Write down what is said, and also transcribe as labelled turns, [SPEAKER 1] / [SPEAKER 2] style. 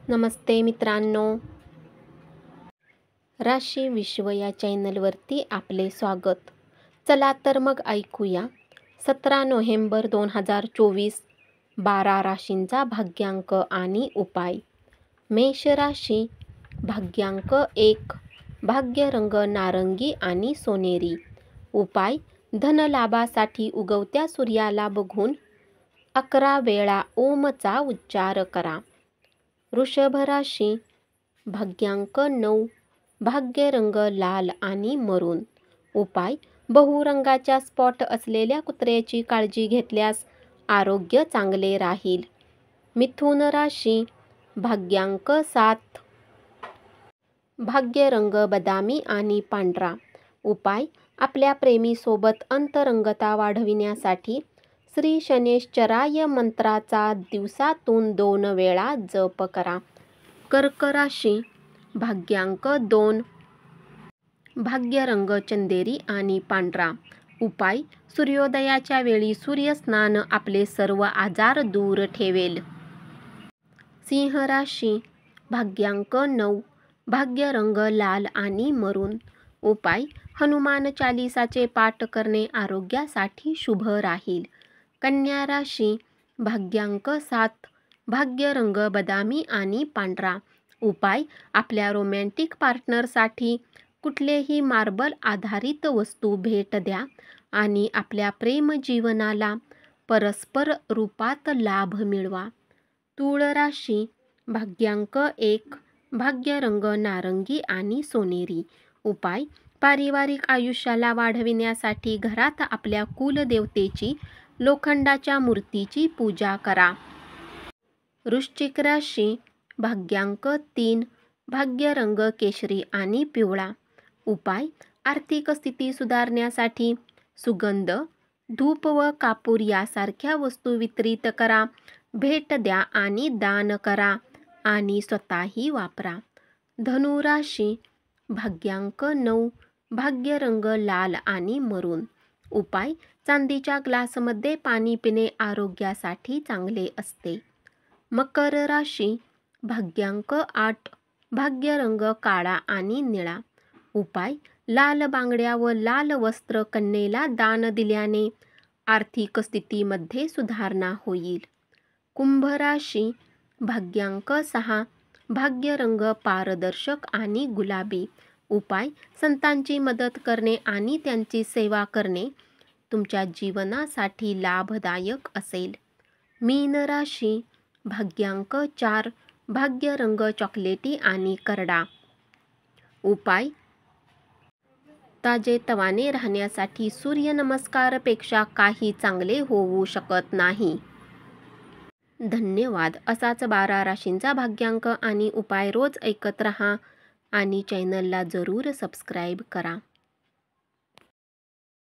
[SPEAKER 1] नमस्ते मित्रांनो, राशी विश्व या चॅनलवरती आपले स्वागत. चला तर मग ऐकूया 17 नोव्हेंबर 2024 12 राशींचा भाग्यांक आणि उपाय. मेष राशी, भाग्यांक 1, भाग्यरंग नारंगी आणि सोनेरी. उपाय: धनलाभासाठी उगवत्या सूर्याला बघून 11 वेळा ओमचा उच्चार करा. वृषभ राशी, भाग्यांक 9, भाग्यरंग लाल आणि मरून. उपाय: बहुरंगाच्या स्पॉट असलेल्या कुत्र्याची काळजी घेतल्यास आरोग्य चांगले राहील. मिथुन राशी, भाग्यांक 7, भाग्यरंग बदामी आणि पांढरा. उपाय: आपल्या प्रेमीसोबत अंतरंगता वाढविण्यासाठी श्री शनैश्चराय मंत्राचा दिवसातून 2 वेळा जप करा. कर्क राशी, भाग्यांक 2, भाग्यरंग चंदेरी आणि पांढरा. उपाय: सूर्योदयाच्या वेळी सूर्यस्नान आपले सर्व आजार दूर ठेवेल. सिंह राशी, भाग्यांक 9, भाग्यरंग लाल आणि मरून. उपाय: हनुमान चालीसाचे पाठ करणे आरोग्यासाठी शुभ राहील. कन्या राशी, भाग्यांक 7, भाग्यरंग बदामी आणि पांढरा. उपाय: आपल्या रोमॅन्टिक पार्टनरसाठी कुठलेही मार्बल आधारित वस्तू भेट द्या आणि आपल्या प्रेमजीवनाला परस्पर रूपात लाभ मिळवा. तूळ राशी, भाग्यांक 1, भाग्यरंग नारंगी आणि सोनेरी. उपाय: पारिवारिक आयुष्याला वाढविण्यासाठी घरात आपल्या कुलदेवतेची लोखंडाच्या मूर्तीची पूजा करा. वृश्चिक राशी, भाग्यांक 3, भाग्यरंग केशरी आणि पिवळा. उपाय: आर्थिक स्थिती सुधारण्यासाठी सुगंध, धूप व कापूर यासारख्या वस्तू वितरित करा, भेट द्या आणि दान करा आणि स्वतःही वापरा. धनु राशी, भाग्यांक 9, भाग्यरंग लाल आणि मरून. उपाय: चांदीच्या ग्लासमध्ये पाणी पिणे आरोग्यासाठी चांगले असते. मकर राशी, भाग्यांक 8, भाग्यरंग काळा आणि निळा. उपाय: लाल बांगड्या व लाल वस्त्र कन्येला दान दिल्याने आर्थिक स्थितीमध्ये सुधारणा होईल. कुंभ राशी, भाग्यांक 6, भाग्यरंग पारदर्शक आणि गुलाबी. उपाय: संतांची मदत करणे आणि त्यांची सेवा करणे तुमच्या जीवनासाठी लाभदायक असेल. मीन राशी, भाग्यांक 4, भाग्यरंग चॉकलेटी आणि करडा. उपाय: ताजेतवाने राहण्यासाठी सूर्यनमस्कारपेक्षा काही चांगले होऊ शकत नाही. धन्यवाद. असाच 12 राशींचा भाग्यांक आणि उपाय रोज ऐकत रहा आणि चॅनलला जरूर सबस्क्राईब करा.